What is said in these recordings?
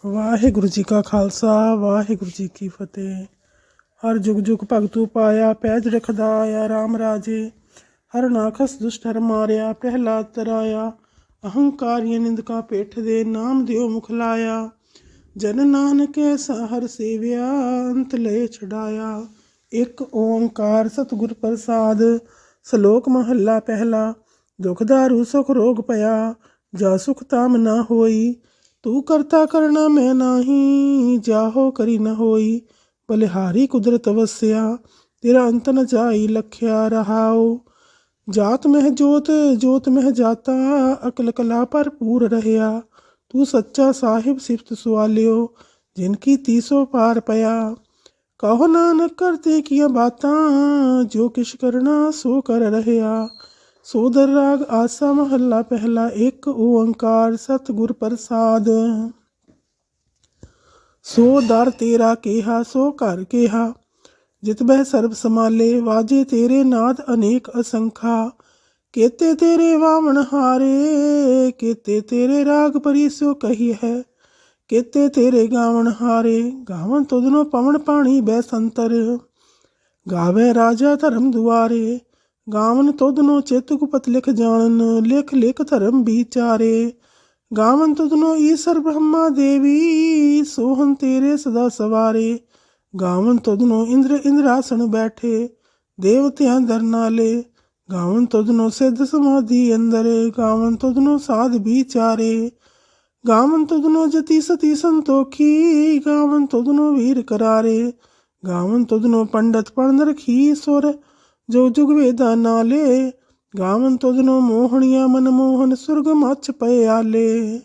ਵਾਹਿਗੁਰੂ ਜੀ ਕਾ ਖਾਲਸਾ ਵਾਹਿਗੁਰੂ ਜੀ ਕੀ ਫਤਿਹ। ਹਰ ਜੁਗ ਜੁਗ ਭਗਤੂ ਪਾਇਆ, ਪੈਜ ਰਖਦਾ ਆਇਆ ਰਾਮ ਰਾਜੇ। ਹਰ ਨਾਖਸ ਦੁਸ਼ਟ ਹਰ ਮਾਰਿਆ, ਪ੍ਰਹਿਲਾਦ ਤਰਾਇਆ। ਅਹੰਕਾਰੀ ਨਿੰਦਕਾ ਪੇਠ ਦੇ, ਨਾਮ ਦਿਓ ਮੁਖ ਲਾਇਆ। ਜਨ ਨਾਨਕ ਐਸਾ ਹਰ ਸੇਵਿਆ, ਅੰਤ ਲਏ ਛਡਾਇਆ। ਇੱਕ ਓੰਕਾਰ ਸਤਿਗੁਰ ਪ੍ਰਸਾਦ। ਸ਼ਲੋਕ ਮਹੱਲਾ ਪਹਿਲਾ। ਦੁਖ ਦਾਰੂ ਸੁਖ ਰੋਗ ਪਿਆ, ਜਾ ਸੁਖ ਤਾਮ ਨਾ ਹੋਈ। ਤੂੰ ਕਰਤਾ ਕਰਨਾ ਮੈਂ ਨਾਹੀ, ਜਾਹੋ ਕਰੀ ਨ ਹੋਈ। ਬਲਿਹਾਰੀ ਕੁਦਰਤ ਵਸਿਆ, ਤੇਰਾ ਅੰਤ ਨ ਜਾਈ ਲਖਿਆ ਰਹਾਓ। ਜਾਤ ਮਹਿ ਜੋਤ ਜੋਤ ਮਹਿ ਜਾਤਾ, ਅਕਲ ਕਲਾ ਭਰਪੂਰ ਰਹਿਆ। ਤੂੰ ਸੱਚਾ ਸਾਹਿਬ ਸਿਫਤ ਸੁਆਲਿਓ, ਜਿਨ ਕੀ ਤੀਸੋ ਪਾਰ ਪਿਆ। ਕਹੋ ਨਾਨਕ ਕਰਤੇ ਕੀਆਂ ਬਾਤਾਂ, ਜੋ ਕਿਛ ਕਰਨਾ ਸੋ ਕਰ ਰਹਿਆ। ਸੋਦਰ ਰਾਗ ਆਸਾ ਮਹੱਲਾ ਪਹਿਲਾ। ਇੱਕ ਓੰਕਾਰ ਸਤਿਗੁਰ ਪ੍ਰਸਾਦ। ਸੋ ਦਰ ਤੇਰਾ ਕਿਹਾ ਸੋ ਘਰ ਕਿਹਾ, ਜਿਤ ਬਹਿ ਸਰਬ ਸਮਾਲੇ। ਵਾਜੇ ਤੇਰੇ ਨਾਦ ਅਨੇਕ ਅਸੰਖਾ, ਕੇਤੇ ਤੇਰੇ ਵਾਵਣ ਹਾਰੇ। ਕੇਤੇ ਤੇਰੇ ਰਾਗ ਪਰੀ ਸੋ ਕਹੀ ਹੈ, ਕੇਤੇ ਤੇਰੇ ਗਾਵਣ ਹਾਰੇ। ਗਾਵਨ ਤੁਧਨੋ ਪਵਨ ਪਾਣੀ ਬੈ ਸੰਤਰ, ਗਾਵੇ ਰਾਜਾ ਧਰਮ ਦੁਆਰੇ। ਗਾਵਨ ਤੁਧਨੋ ਚਿਤ ਗੁਪਤ ਲਿਖ ਜਾਣਨ, ਲਿਖ ਲਿਖ ਧਰਮ ਵਿਚਾਰੇ। ਗਾਵਨ ਤੁਧਨੋ ਈਸਰ ਬ੍ਰਹਮਾ ਦੇਵੀ, ਸੋਹਨ ਤੇਰੇ ਸਦਾ ਸਵਾਰੇ। ਗਾਵਨ ਤੁਧਨੋ ਇੰਦਰ ਇੰਦਰਾਸਣ ਬੈਠੇ, ਦੇਵਤਿਆਂ ਦਰ ਨਾਲੇ। ਗਾਵਨ ਤੁਧਨੋ ਸਿੱਧ ਸਮਾਧੀ ਅੰਦਰ, ਗਾਵਨ ਤੁਧਨੋ ਸਾਧ ਵਿਚਾਰੇ। ਗਾਵਨ ਤੁਧਨੋ ਜਤੀ ਸਤੀ ਸੰਤੋਖੀ, ਗਾਵਨ ਤੁਧਨੋ ਵੀਰ ਕਰਾਰੇ। ਗਾਵਨ ਤੁਧਨੋ ਪੰਡਤ ਪੜਨ ਰਖੀ ਸੁਰ, ਜੋ ਜੁਗ ਵੇਦਾਂ ਨਾਲੇ। ਗਾਵਨ ਤੁਧਨੋ ਮੋਹਣੀਆਂ ਮਨਮੋਹਨ, ਸੁਰਗ ਮੱਛ ਪਏ ਆਲੇ।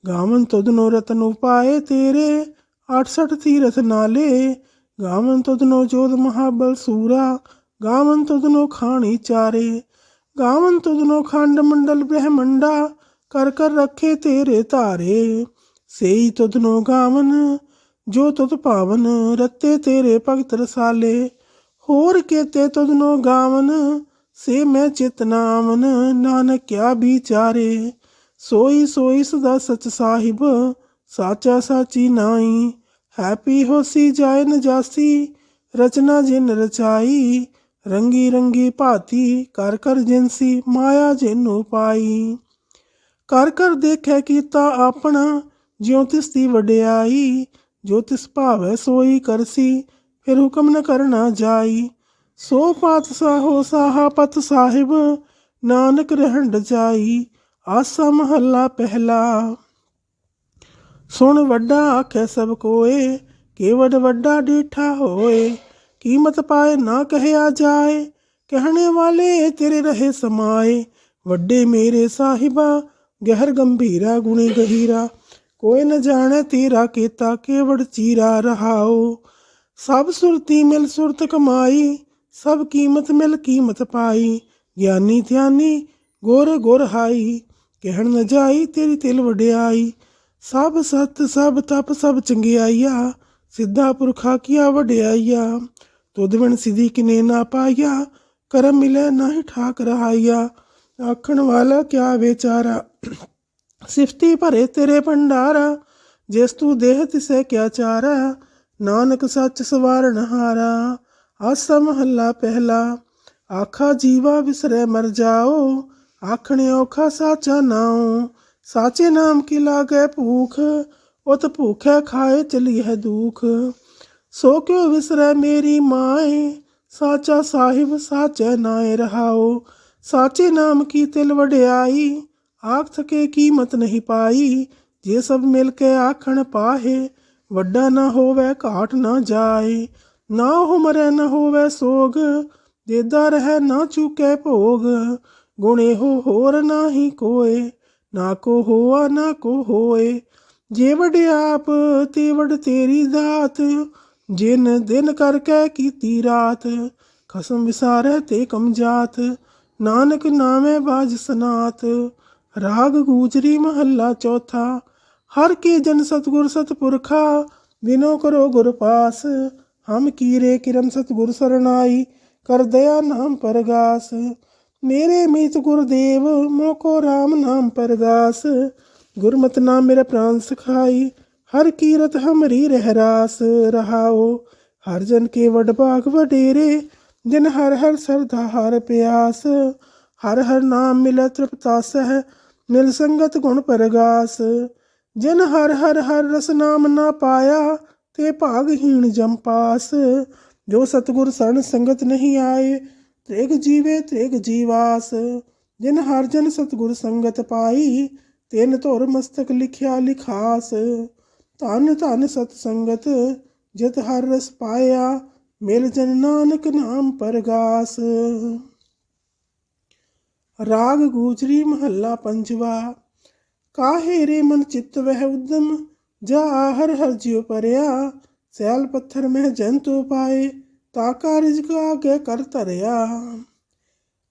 ਗਾਵਨ ਤੁਧਨੋ ਰਤਨ ਉਪਾਏ ਤੇਰੇ, 68 ਤੀਰਥ ਨਾਲੇ। ਗਾਵਨ ਤੁਧਨੋ ਜੋਧ ਮਹਾਬਲ ਸੂਰਾ, ਗਾਵਨ ਤੁਧਨੋ ਖਾਣੀ ਚਾਰੇ। ਗਾਵਨ ਤੁਧਨੋ ਖੰਡ ਮੰਡਲ ਬ੍ਰਹਮੰਡਾ, ਕਰ ਕਰ ਰੱਖੇ ਤੇਰੇ ਧਾਰੇ। ਸੇਈ ਤੁਧਨੋ ਗਾਵਨ ਜੋ ਤੁਧ ਭਾਵਨ, ਰਤੇ ਤੇਰੇ ਭਗਤ ਰਸਾਲੇ। ਹੋਰ ਕੇਤੇ ਤੁਧਨੋ ਗਾਵਨ, ਸੇ ਮੈਂ ਚਿਤ ਨਾਮਨ। ਨਾਨਕ ਕਿਆ ਵਿਚਾਰੇ, ਸੋਈ ਸੋਈ ਸਦਾ ਸਚ ਸਾਹਿਬ, ਸਾਚਾ ਸਾਚੀ ਨਾਈ। ਹੈਪੀ ਹੋਸੀ ਜਾਏ ਨਜਾਸੀ, ਰਚਨਾ ਜਿਨ ਰਚਾਈ। ਰੰਗੀ ਰੰਗੀ ਭਾਤੀ, ਕਰ ਕਰ ਜਿਨਸੀ, ਮਾਇਆ ਜਿਨੂ ਪਾਈ। ਕਰ ਕਰ ਦੇਖੈ ਕੀਤਾ ਆਪਣਾ, ਜਿਉ ਤਿਸ ਦੀ ਵਡਿਆਈ। ਜੋ ਤਿਸ ਭਾਵੈ ਸੋਈ ਕਰਸੀ, ਫਿਰ ਹੁਕਮ ਨ ਕਰਨਾ ਜਾਈ। ਸੋ ਪਾਤਸ਼ਾਹੋ ਸਾਹਾ ਪਤ ਸਾਹਿਬ, ਨਾਨਕ ਰਹਿਣ ਰਜਾਈ। ਆਸਾ ਮਹੱਲਾ ਪਹਿਲਾ। ਸੁਣ ਵੱਡਾ ਆਖੈ ਸਭ ਕੋਏ, ਕੇਵਡ ਵੱਡਾ ਡੀਠਾ ਹੋਏ। ਕੀਮਤ ਪਾਏ ਨਾ ਕਹਿਆ ਜਾਏ, ਕਹਿਣੇ ਵਾਲੇ ਤੇਰੇ ਰਹੇ ਸਮਾਏ। ਵੱਡੇ ਮੇਰੇ ਸਾਹਿਬਾ, ਗਹਿਰ ਗੰਭੀਰਾ ਗੁਣੀ ਗਹੀਰਾ। ਕੋਈ ਨ ਜਾਣੈ ਤੇਰਾ ਕੀਤਾ, ਕੇਵੜ ਚੀਰਾ ਰਹਾਓ। ਸਭ ਸੁਰਤੀ ਮਿਲ ਸੁਰਤ ਕਮਾਈ, ਸਭ ਕੀਮਤ ਮਿਲ ਕੀਮਤ ਪਾਈ। ਗਿਆਨੀ ਧਿਆਨੀ ਗੁਰ ਗੁਰ ਹਾਈ, ਕਹਿਣ ਨ ਜਾਈ ਤੇਰੀ ਤਿਲ ਵਡਿਆਈ। ਸਭ ਸਤ ਸਭ ਤਪ ਸਭ ਚੰਗਿਆਈਆ, ਸਿੱਧਾ ਪੁਰਖਾ ਕੀਆ ਵਡਿਆਈਆ। ਤੁਧ ਬਿਨ ਸਿਧੀ ਕਿਨੇ ਨਾ ਪਾਈਆ, ਕਰਮ ਮਿਲੈ ਨਾਹੀ ਠਾਕ ਰਹਾਈਆ। ਆਖਣ ਵਾਲਾ ਕਿਆ ਵਿਚਾਰਾ, ਸਿਫਤੀ ਭਰੇ ਤੇਰੇ ਭੰਡਾਰਾ। ਜਿਸ ਤੂੰ ਦੇਹ ਤਿਸੈ ਕਿਆ ਚਾਰਾ, ਨਾਨਕ ਸੱਚ ਸਵਾਰਨ ਹਾਰਾ। ਆਸਾ ਮਹੱਲਾ ਪਹਿਲਾ। ਆਖਾ ਜੀਵਾ ਵਿਸਰੈ ਮਰ ਜਾਓ, ਆਖਣੇ ਔਖਾ ਸਾਚਾ ਨਾਉ। ਸਾਚੇ ਨਾਮ ਕੀ ਲਾਗੈ ਭੂਖ, ਉਤ ਭੂਖੈ ਖਾਏ ਚਲੀ ਹੈ ਦੁਖ। ਸੋ ਕਿਉ ਵਿਸਰੈ ਮੇਰੀ ਮਾਏ, ਸਾਚਾ ਸਾਹਿਬ ਸਾਚੈ ਨਾਏ ਰਹਾਓ। ਸਾਚੇ ਨਾਮ ਕੀ ਤਿਲ ਵਡਿਆਈ, ਆਖ ਥਕੇ ਕੀਮਤ ਨਹੀਂ ਪਾਈ। ਜੇ ਸਭ ਮਿਲ ਕੇ ਆਖਣ ਪਾਹੇ, ਵੱਡਾ ਨਾ ਹੋਵੇ ਘਾਟ ਨਾ ਜਾਏ। ਨਾ ਉਹ ਮਰੈ ਨਾ ਹੋਵੇ ਸੋਗ, ਦੇਦਾ ਰਹਿ ਨਾ ਚੁਕੈ ਭੋਗ। ਗੁਣ ਇਹੋ ਹੋਰ ਨਾਹੀ ਕੋਏ, ਨਾ ਕੋ ਹੋਆ ਨਾ ਕੋ ਹੋਏ। ਜੇ ਵਡਿਆਪ ਤੇ ਵਡ ਤੇਰੀ ਦਾਤ, ਜਿਨ ਦਿਨ ਕਰਕੇ ਕੀਤੀ ਰਾਤ। ਖਸਮ ਵਿਸਾਰੈ ਤੇ ਕਮਜਾਤ, ਨਾਨਕ ਨਾਮੈ ਬਾਜ ਸਨਾਤ। ਰਾਗ ਗੂਜਰੀ ਮਹੱਲਾ ਚੌਥਾ। ਹਰ ਕੇ ਜਨ ਸਤਿਗੁਰ ਸਤਿਪੁਰਖਾ, ਬਿਨੋ ਕਰੋ ਗੁਰ ਪਾਸ। ਹਮ ਕੀਰੇ ਕਿਰਮ ਸਤਿਗੁਰ ਸਰਨਾਈ, ਕਰ ਦਇਆ ਨਾਮ ਪਰਗਾਸ। ਮੇਰੇ ਮੀਤ ਗੁਰਦੇਵ, ਮੋਕੋ ਰਾਮ ਨਾਮ ਪਰਗਾਸ। ਗੁਰਮਤਿ ਨਾਮ ਮੇਰੇ ਪ੍ਰਾਨ ਸਿਖਾਈ, हर कीरत हमरी रहरास रहाओ। हर जन के वडभाग वडेरे, जिन हर हर श्रद्धा हर प्यास। हर हर नाम मिल तृप्ता सह, मिल संगत गुण परगास। जिन हर हर हर रस नाम ना पाया, ते भागहीन जम पास। जो सतगुर शरण संगत नहीं आए, त्रेग जीवे त्रेग जीवास। जिन हर जन सतगुर संगत पाई, तेन धुर मस्तक लिखिया लिखास। धन धन सतसंगत, जित हर रस पाया, मिल जन नानक नाम परगास। राग गुजरी महला पंजवा। काहे रे मन चित्त वह उद्दम, जा हर हर जियो परया। सैल पत्थर में जंतु पाए, ताका रिजक आगे कर तरया।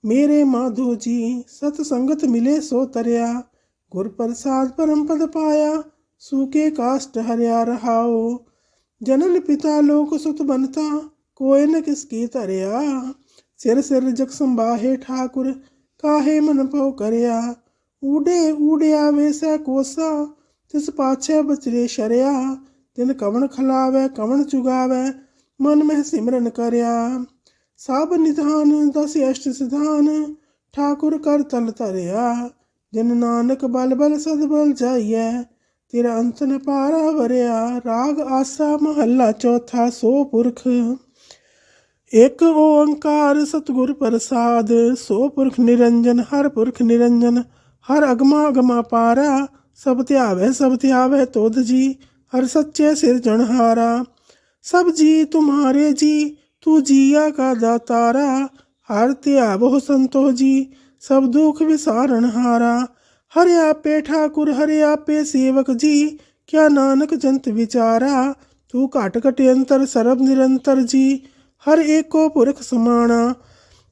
मेरे माधो जी सतसंगत मिले सो तरया। गुर प्रसाद परम पद पाया, सूखे काष्ट हरिया रहाओ। जनन पिता लोक सुत बनता, कोय न किसकी तरया। सिर सिर जग संबाहे ठाकुर, काहे मन पौ करया। ऊडे ऊडिया वैसे कोसा, तिस पाछे बचरे शरिया। तिन कवन खलावे कवन चुगावे, मन में सिमरन करया। सब निधान दस अष्ट सिधान, ठाकुर कर तल तरया। जिन नानक बल बल सदबल जाइए, तेरा अंत न पारा वरया। राग आसा महला चौथा। सो पुरख एक ओंकार सतगुर प्रसाद। सो पुरख निरंजन हर पुरख निरंजन, हर अगमा अगमा पारा। सब त्यावै तोद जी, हर सच्चे सिरजनहारा। सब जी तुम्हारे जी, तू जिया का दातारा। हर त्यावो संतो जी, सब दुख विसारण हारा। हर आपे ठाकुर हर आपे सेवक जी, क्या नानक जंत विचारा। तू घट घट अंतर सर्ब निरंतर जी, हर एको पुरख समाना।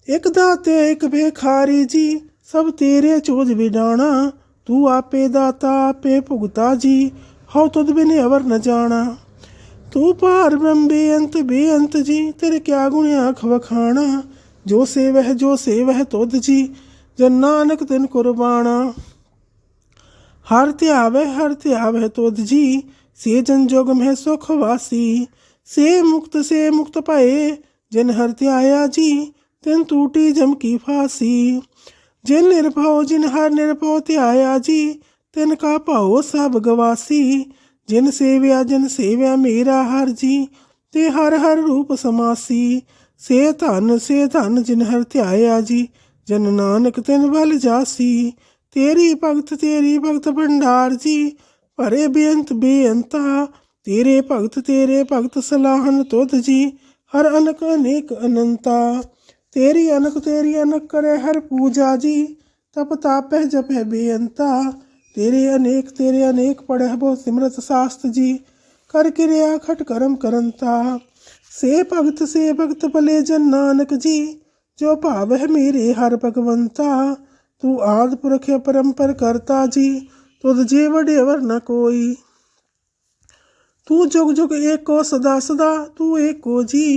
एक दाते एक भिखारी जी, सब तेरे चोज विडाना। तू आपे दाता आपे भुगता जी, हौ तुद बिन अवर न जाना। तू पार ब्रह्म बेअंत जी, तेरे क्या गुण आख वखाना। जो सेवह तुद जी, जन नानक तिन कुर्बाना। हर त्यावै तुद जी, से जन जोग में सुख वासी। से मुक्त पाए, जिन हर त्याया जी, तिन टूटी जम की फांसी। जिन हर निर्भव त्याया जी, तिन का भाओ सब गवासी। जिन सेव्या मेरा हर जी, ते हर हर रूप समासी। से धन जिन हर त्याया जी, जन नानक तिन बल जासी। तेरी भगत भंडार जी, भरे बेअंता। तेरे भगत सलाहन तुद जी, हर अनक अनेक अनंता। तेरी अनक करे हर पूजा जी, तप तापै जपै बेअंता। तेरे अनेक पढ़ह बहु सिमरत शास्त्र जी, कर क्रिया खट करम करंता। से भगत भले जन नानक जी, जो भावह मेरे हर भगवंता। तू आद पुरख परंपर करता जी, तुद जे वडे अवर न कोई। तू जुग जुग एको सदा सदा, तू एको जी,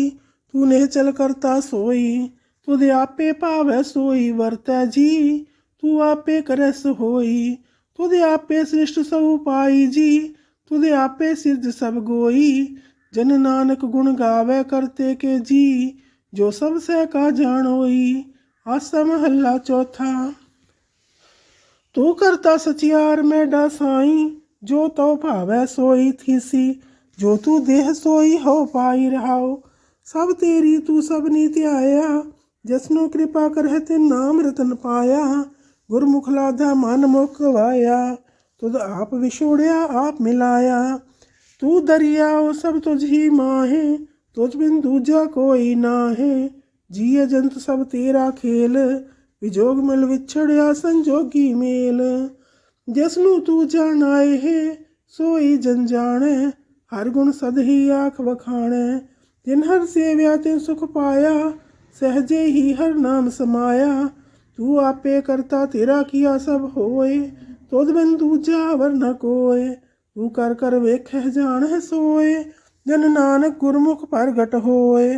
तू निहचल करता सोई। तुद आपे भावै सोई वरतै जी, तू आपे करस होई। तुद आपे सृष्ट सब पाई जी, तुद आपे सिरज सब गोई। जन नानक गुण गावे करते के जी, जो सब सह का जानोई। आसा महला चौथा। तू करता सचियार मैडा साई, जो तो भावै सोई थीसी। जो तू देह सोई हो पाई रहाओ, सब तेरी तू सब नीति आया। जसनो कृपा करह तिन नाम रतन पाया। गुरमुख लाधा मन मुख वाया, तुद आप विछोड़िया आप मिलाया। तू दरियाओ सब तुझ ही माहे, तुझ बिन दूजा कोई नाहे। जिय जंत सब तेरा खेल, विजोग मिल विछड़िया संजोगी मेल। जसनु तू जानाए है, सोई जन जाने। हर गुण सद ही आख वखाणे। जिन हर सेव्या तिन सुख पाया, सहजे ही हर नाम समाया। तू आपे करता तेरा किया सब होए, तुद बिन दूजा अवर न कोय। तू कर कर वेखह जान सोए, जन नानक गुरमुख प्रगट होए।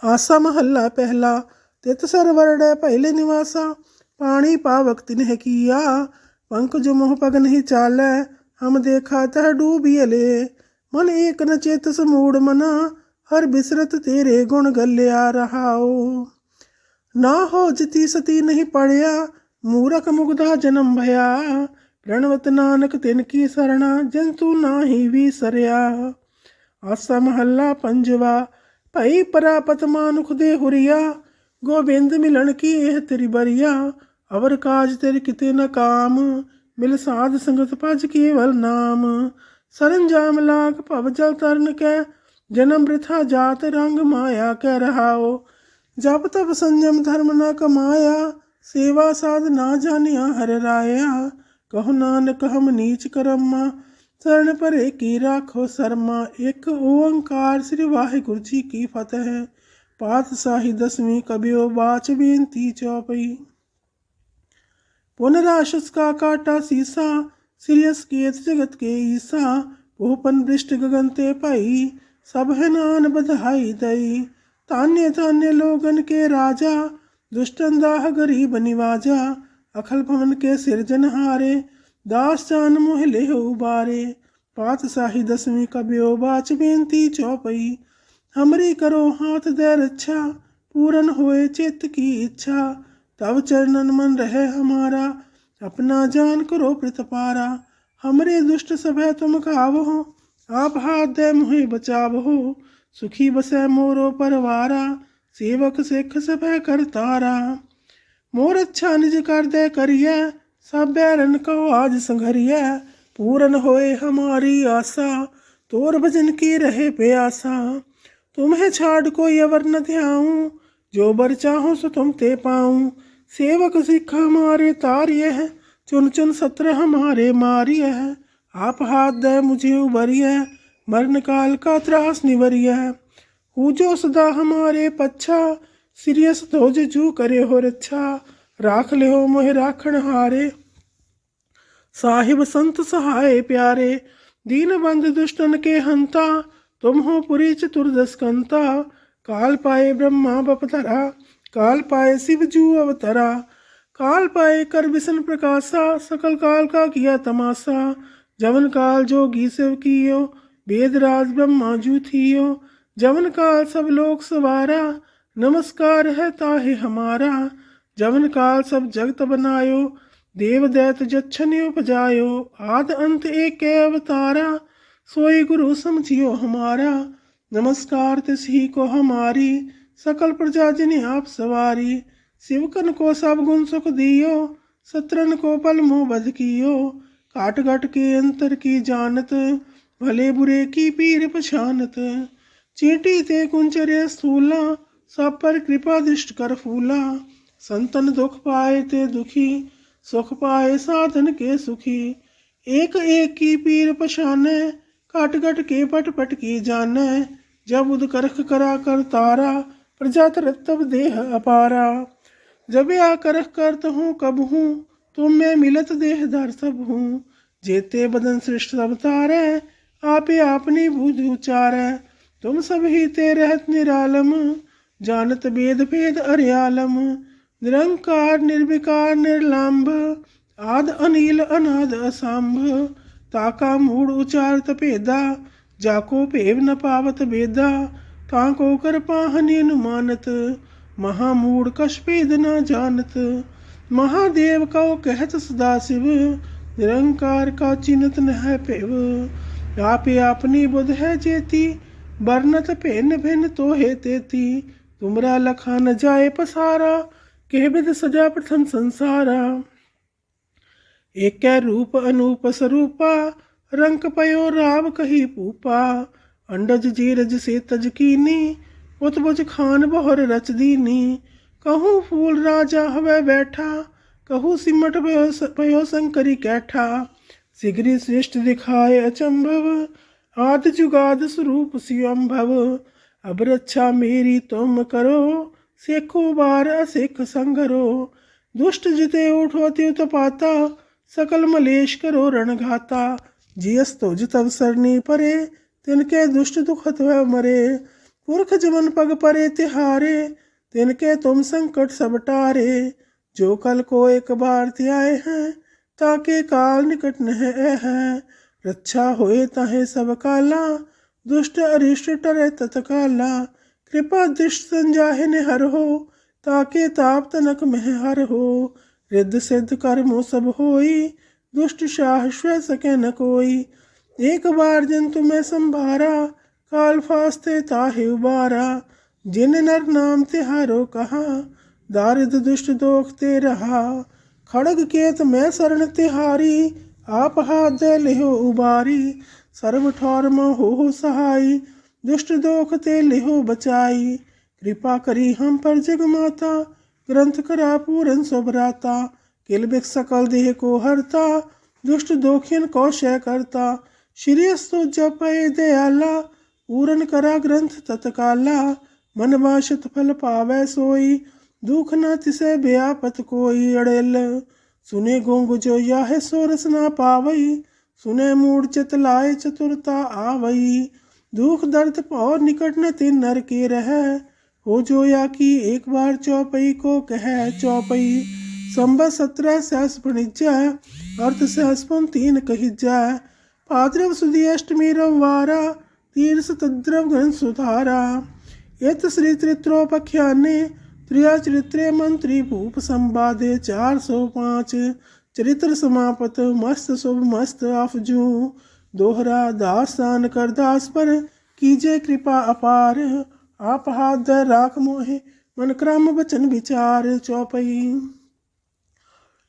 आसा महला पहला। तित सरवरड़ै पहले निवासा, पानी पावक तिन्ह किया। पंख जो मोह पग नहीं चालै, हम देखा तह डूबियले। मन एक न चेतस मूड मना, हर बिसरत तेरे गुण गल्या रहाओ। ना हो जिति सती नहीं पड़या, मूरख मुग्धा जन्म भया। रणवत नानक तिनकी सरणा, जंतु नाही विसरया। आसा महल्ला पंजवा। भई परापत मानुख दे हुरिया, गोबिंद मिलन की एह तेरी बरिया। अवर काज तेरे किते न काम, मिल साध संगत भज केवल नाम। सरंजाम लाख भव जल तरन कै, जन्म वृथा जात रंग माया कह रहाओ। जब तब संयम धर्म न कमाया, सेवा साध ना जानिया हर राया। कहो नानक हम नीच करम्मा, शरण परे की राखो शर्मा। एक ओंकार श्री वाहिगुरु जी की फतेह। पातशाही 10वीं कबियो बाच बेनती चौपई। पुनराशस का काटा सीसा, श्रीयस केत जगत के ईसा। भूपन वृष्ट गगन ते पाई, सब है नान बधाई दई। तान्य तान्य लोगन के राजा, दुष्टन दाह गरीब निवाजा। अखल भवन के सिरजनहारे, दास जान मोह ले उबारे। पातशाही 10वीं कबियो बाच बेनती चौपई। हमरी करो हाथ दे रक्षा, पूरन होए चित्त की इच्छा। तब चरणन मन रहे हमारा, अपना जान करो प्रतिपारा। हमरे दुष्ट सभय तुम खावहो, आप हाथ दे मुहे बचावहो। सुखी बसै मोरो परवारा, सेवक सिख सभय करतारा। मोर अच्छा निज कर दे करिए, सब बैरन कहो आज संघरिए। पूरन होए हमारी आशा, तोर भजन की रहे प्यासा। तुम्हें छाड़ कोई अवर न ध्याऊं, जो बर चाहो सो तुम ते पाऊं। सेवक सिख हमारे तारिय है, चुन चुन सत्र हमारे मारिय है। आप हाथ दे मुझे उबरिय, मरण काल का त्रास निवरिय। जो सदा हमारे पच्छा, सिरियस धोज जू करे हो रक्षा। राख ले हो मोह राखण हारे, साहिब संत सहाय प्यारे। दीन बंद दुष्टन के हंता, तुम हो पुरी चतुर्दश कंता। काल पाए ब्रह्मा बपधरा, काल पाए शिव जू अवतरा। काल पाए कर विष्णु प्रकाशा, सकल काल का किया तमाशा। जवन काल जोगी शिव कियो, वेद राज ब्रह्मा जू थियो। जवन काल सब लोक सवारा, नमस्कार है ताहे हमारा। जवन काल सब जगत बनायो, देव दैत जच्छन उपजायो। आद अंत एक अवतारा, सोई गुरु समझियो हमारा। नमस्कार तिसही को हमारी, सकल प्रजा जिन्हें आप सवारी। शिवकन को सब गुण सुख दियो, सत्रन को पल मुँह बध कियो। काट घट के अंतर की जानत, भले बुरे की पीर पछानत। चींटी ते कुंचर्य स्थूला, सब पर कृपा दृष्ट कर फूला। संतन दुख पाए ते दुखी, सुख पाए साधन के सुखी। एक एक की पीर पछाने, काट घट के पट पट की जाने। जब उद करख करा कर तारा, प्रजा तरत तब देह अपारा। जब या करख करत हूँ कब हूँ, तुम में मिलत देह धर सब हूँ। जेते बदन सृष्ट सब तारे, आपे आपनी भुज उचारे। तुम सब ही ते रहत निरालम, जानत वेद भेद अर्यालम। निरंकार निर्विकार निर्लाम्भ, आद अनिल अनाद असंभ। ताका मूड उचारत भेदा, जाको भेव न पावत वेदा। ताको कर पाहनि अनुमानत, महामूड कछ भेद न जानत। महादेव कहो कहत सदाशिव, निरंकार का चिन्हत न है पेव। आपे अपनी बुध है जेती, बरनत भिन्न भिन्न तो हे तेती। तुमरा लखा न जाए पसारा, कह विद सजा प्रथम संसारा। एक रूप अनूप स्वरूपा, रंक पयो राव कही पूपा। अंडज जीरज से तज कीनी, उत्बुज खान बहुर रच दीनी। कहूँ फूल राजा हवै बैठा, कहूँ सिमट पयो शंकरी कैठा। सिगरी श्रेष्ठ दिखाए अचंभव, आदि जुगाद स्वरूप स्वयंभव। अब रक्षा मेरी तुम करो, सेखो बार असिख संगरो। दुष्ट जिते उठो त्युत पाता, सकल मलेश करो रणघाता। जियस तो जितव सरनी परे, तिनके दुष्ट दुखत वह मरे। पुरख जमन पग परे तिहारे, तिनके तुम संकट सब टारे। जो कल को एक बार त्याए हैं, ताके काल निकट न है। रक्षा होए ताहे सब काला, दुष्ट अरिष्ट टरे तत्काला। कृपा दृष्ट संजाहे ने हर हो, ताके ताप तनक मह हर हो। रिद्ध सिद्ध कर्मो सब होई, दुष्ट शाह स्व सके न कोई। एक बार जंतु में संभारा, काल फास्ते ताहे उबारा। जिन नर नाम तिहारो कहा, दारिद्र दुष्ट दोख ते रहा। खड़ग केत मैं शरण तिहारी, आप हाथ दे लिहो उबारी। सर्व ठौर हो सहाय, दुष्ट दोख ते लिहो बचाई। कृपा करी हम पर जग माता, ग्रंथ करा पूरन सुभराता। किल बिक सकल देह को हरता, दुष्ट दोखियन को शय करता। श्रेयस्तु जपय दयाला, पूरन करा ग्रंथ तत्काला। मन वांछित फल पावै सोई, दुख न तिसै व्यापत कोई। अड़ेल सुने गोंग जो याह सोरस ना पावई, सुने मूड चित लाए चतुरता आवई। दुख दर्द और निकट न तिन नर के रह, हो जो या की एक बार चौपई को कह। चौपई संबत 17 सहस फणिज्जा, अर्थ सहसपन 3 कहिज्जा। भाद्रव सुदी अष्टमी रविवारा, तीर्थ तद्रव घन सुधारा। यत श्री त्रित्रोपख्याने, त्रिया चरित्रे मंत्री भूप संवादे। 405 चरित्र समापत, मस्त शुभ मस्त अफजू। दोहरा दासान कर दास पर, कीजे कृपा अपार। आप हाथ दे राख मोहे, मन क्रम वचन विचार। चौपई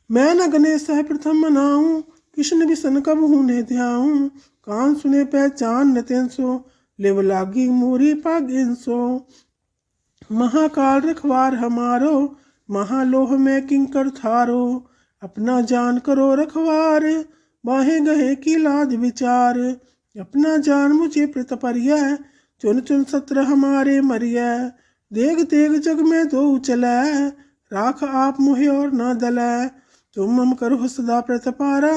मैं न गणेश है प्रथम मनाऊं, कृष्ण विसन कब हूने ध्याऊं। कान सुने पहचान न तेंसो, लेव लागी मूरी पागिनसो। महाकाल रखवार हमारो, महालोह में किंकर थारो। अपना जान करो रखवार, बाहे गहे की लाज विचार। अपना जान मुझे प्रतपर्य, चुन चुन सत्र हमारे मरिय। देग तेग जग में दो चलै, राख आप मुहे और न दलै। तुम हम करो सदा प्रतपारा,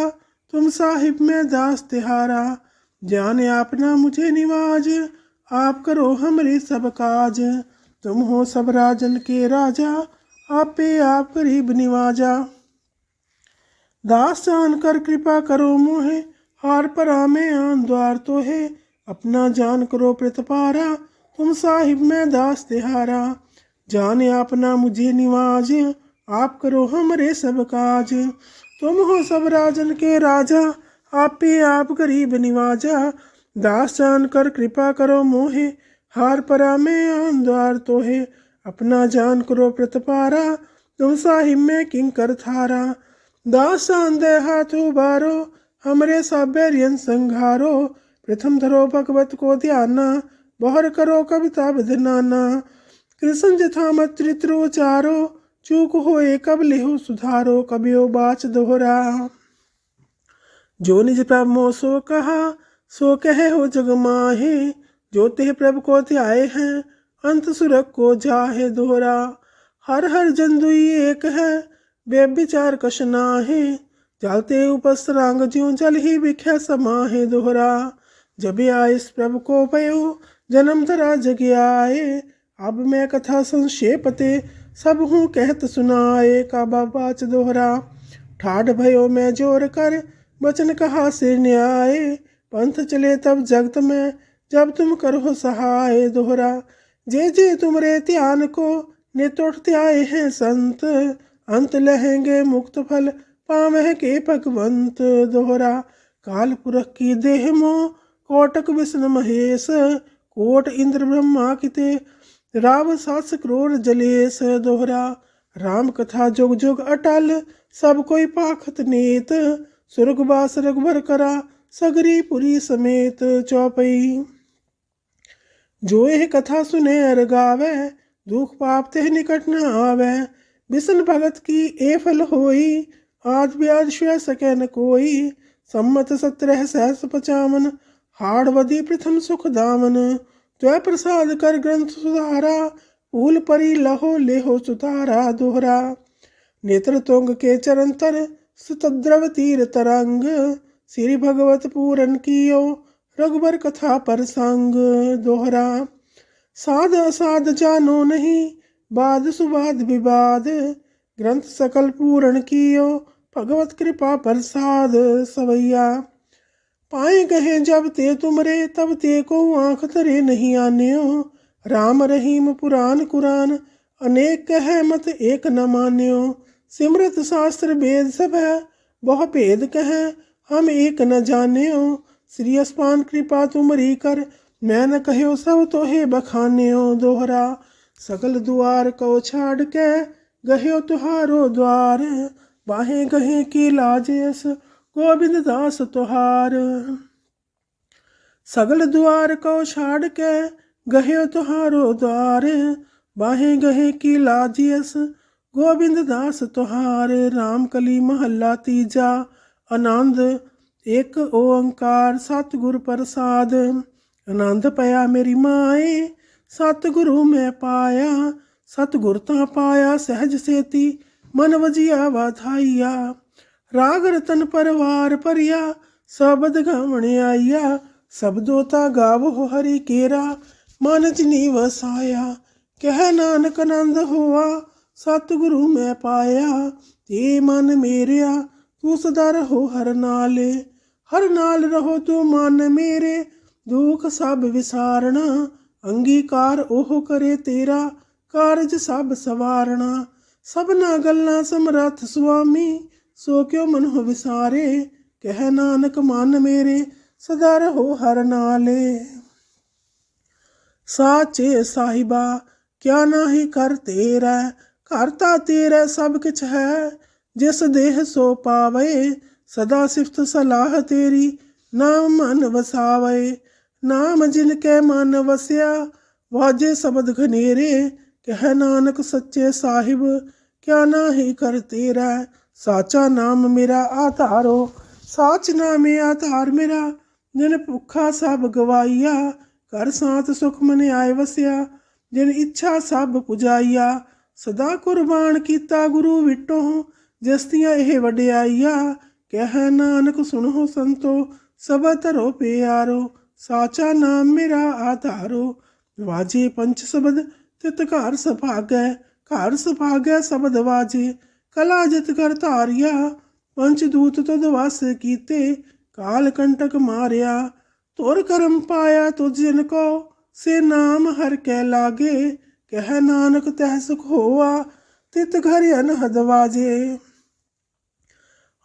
तुम साहिब में दास तिहारा। जाने आपना मुझे निवाज, आप करो हमरे सब काज। तुम हो सब राजन के राजा, आपे आप गरीब निवाजा। दास जान कर कृपा करो मोहे, हार परा में आन द्वार तो है। अपना जान करो प्रतपारा, तुम साहिब में दास तिहारा। जाने आपना मुझे निवाज, आप करो हमरे सब काज। तुम हो सब राजन के राजा, आपे आप गरीब निवाजा। दास जान कर कृपा करो मोहे, हार परा में आन द्वार तो है। अपना जान करो प्रतपारा, तुम साहिब में किंकर थारा। दास जान दे हाथ उबारो, हमरे साबेरियन संघारो। प्रथम धरो भगवत को ध्याना, बहर करो कविता विधनाना। कृष्ण जथा मत चरित्र उचारो, चूक होए कब लिहु सुधारो। कबियो बाच दोहरा जो निज प्रभु मोह सो कहा, सो कहे हो जग माहे। जो तेह प्रभु को ध्याए हैं, अंत सुरख को जाहे। दोहरा हर हर जन दुई एक है, व्यभिचार कछ नाहे। जालते उपसरांग ज्यों जल ही बिख्या समाहे। दोहरा जब आए इस प्रभु को भयो, जन्म धरा जग आए। अब मैं कथा संक्षेपते, सब हूँ कहत सुनाए। का बाच दोहरा ठाढ़ भयो मैं जोर कर, वचन कहा से न्याय। पंथ चले तब जगत में, जब तुम करो सहाय। दोहरा जे तुमरे ध्यान को, नितोड़ते आए हैं संत। अंत लहेंगे मुक्त फल, पावह के भगवंत। दोहरा काल पुरख की देह मोह, कोटक विष्णु महेश। कोट इंद्र ब्रह्मा किते, राव 7 करोड़ जलेश। दोहरा राम कथा जुग जुग अटल, सब कोई पाखत नीत। सुरगवास रघुबर करा, सगरी पुरी समेत। चौपई जो यह कथा सुने अर गावे, दुख पाप ते निकट न आवे। विष्णु भगत की ए फल होई, आज ब्याज श्व सके न कोई। सम्मत 17 सहस 55, हाड़वदी प्रथम सुख दामन। त्वय प्रसाद कर ग्रंथ सुधारा, फूल परी लहो लेहो सुतारा। दोहरा नेत्र तुंग के चरण तर, सुतद्रव तीर तरंग। श्री भगवत पूरन कियो, रघुबर कथा पर संग। दोहरा साध असाध जानो नहीं, बाद सुबाद विवाद। ग्रंथ सकल पूरण कियो, भगवत कृपा प्रसाद। सवैया पाए गहे जब ते तुमरे तब ते को आँख धरे नहीं आन्यो। राम रहीम पुराण कुरान अनेक कह मत एक न मान्यो। सिमरत शास्त्र वेद सब है बहु भेद कह हम एक न जान्यो। श्री अस्पान कृपा तुमरी कर मैं न कहो सब तोहे बखान्यो। दोहरा सकल दुआर को छाड़ के गह्यो तुहारो द्वार। बाहे गहे की लाजेस गोविंद दास तुहार। सगल द्वार को छाड़ के गह्यो तुहारो द्वार। बाहे गहे की लाजियस गोविंद दास तुहार। राम कली महला तीजा आनंद एक ओंकार सतगुर प्रसाद। आनंद पया मेरी माए सतगुरु मैं पाया। सतगुर ता पाया सहज सेती मन वजिया वाधाइया। राग रतन परवार परिया सबद गवण आइया। सबदो ता गावो हरि केरा मन जिनी वसाया। कह नानक आनंद होआ सतगुरु मैं पाया। ते मन मेरिया तू सदा रहो हर नाले। हर नाल रहो तू मन मेरे दुख सब विसारना। अंगीकार ओह करे तेरा कारज सब सवारना। सबना गल्ला समरथ स्वामी सो क्यों मन हो विसारे। कह नानक मन मेरे सदा रहो हर नाले। साचे साहिबा क्या नाही कर तेरा। करता तेरा सब किछ है जिस देह सो पावे। सदा सिफत सलाह तेरी नाम मन वसावे। नाम जिनके मन वस्या वाजे शब्द घनेरे। कह नानक सच्चे साहिब क्या नाही कर तेरा। साचा नाम मेरा आधारो साच नाम आधार मेरा। जिन भुखा सब गवाइया कर सांत सुख मन आए वसिया। जिन इच्छा सब पुजाइया सदा कुर्बान कीता गुरु विटो। जस्तियाँ यह वड्याइया कह नानक सुनो संतो सब धरो प्यारो। साचा नाम मेरा आधारो वाजे पंच शब्द तित घर सभागै। घर सभागै शब्द वाजे कला जित कर धारिया। पंचदूत तुद वास कीते काल कंटक मारिया। तुर करम पाया तुझ जिन को से नाम हर कै लागे। कह नानक तह सुख होआ तित घर अनहद वाजे।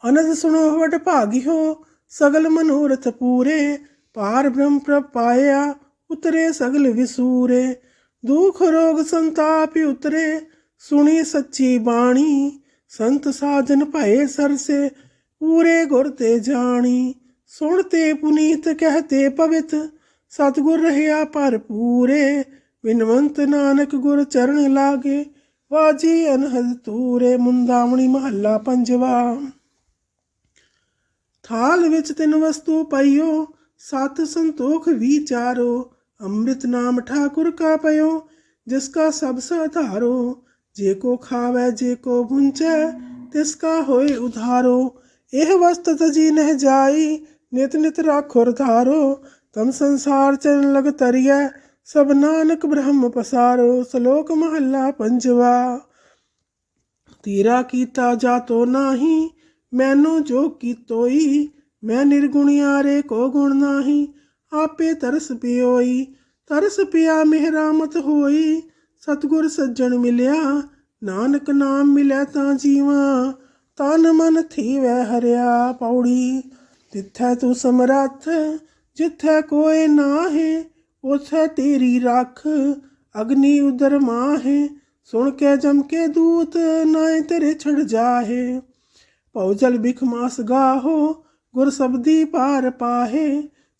अनद सुनो वट भागियो सगल मनोरथ पूरे। पार ब्रह्म प्रभ पाया उतरे सगल विसूरे। दुख रोग संताप उतरे सुनी सच्ची बाणी। संत साजन भये सरसे पूरे गुर ते जानी। सुनते पुनीत कहते पवित सतगुर रहया पर पूरे। विनवंत नानक गुर चरण लागे वाजी अनहद तूरे। मुंदावणी महला पंजवा। थाल विच तिन वस्तु पाइयो सत संतोख विचारो। अमृत नाम ठाकुर का पयो जिसका सब साधारो। जे को खावे जे को भुंचे तिसका होए उधारो। एह वस्त तजी नह जाई नित नित राखुर धारो। तम संसार चरण लग तरिया सब नानक ब्रह्म पसारो। श्लोक महला पंजवा। तीरा कीता जातो नाही मैनू जो कीतोई। मैं निर्गुणियारे को गुण नाही आपे तरस पियोई। तरस पिया मेहरा मत होई सतगुर सज्जन मिलिया। नानक नाम मिलै तां जीवा तन मन थी वै हरिया। पौड़ी तिथै तू समरथ जिथै कोई नाहे उथै तेरी रख। अग्नि उदर माहे सुन के जम के दूत नाए तेरे छड़ जाहे। पौजल बिख मास गाहो गुर सबदी पार पाहे।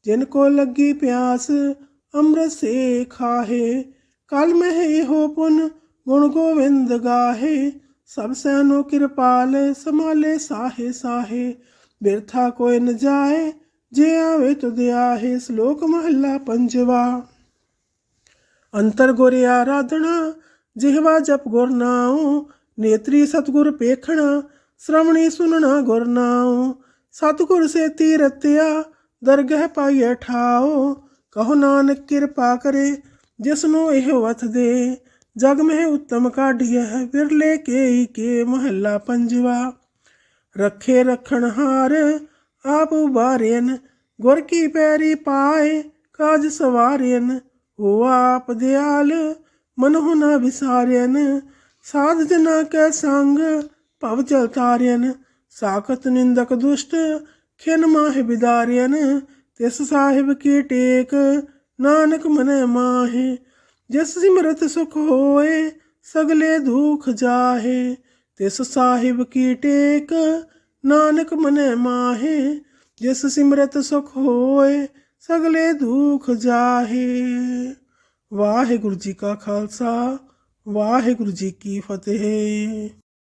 जिनको लगी प्यास अमृत से खाहे। कल में हो पुन गुण गोविंद गाहे। सब सैनो कृपाल संभाले साहे साहे। बिरथा कोई न जाए जे आवे तुद आहे। श्लोक महला पंजवा। अंतर गुर आराधना जिहवा जप गुर नाऊ। नेत्री सतगुर पेखना श्रवणी सुनना गुर नाऊ। सतगुर से तीरत्या दरगह पाइय ठाओ। कहो नानक कृपा करे जिसनो एह वथ दे। जग में उत्तम काढ़िय बिरले के महला पंजवा। रखे रखन हार आप उबारेन गुर की पैरी पाए काज सवार्यन, हो आप दयाल मनहु न विसार्यन। साध जना कै संग भव जल तार्यन, साखत निंदक दुष्ट खिन माहि बिदार्यन। तिस साहिब की टेक नानक मनै माहे, जिस सिमरत सुख होए सगले दुख जाहे। तिस साहिब की टेक नानक मनै माहे, जिस सिमरत सुख होए सगले दुख जाहे। वाहिगुरु जी का खालसा, वाहिगुरु जी की फतेह।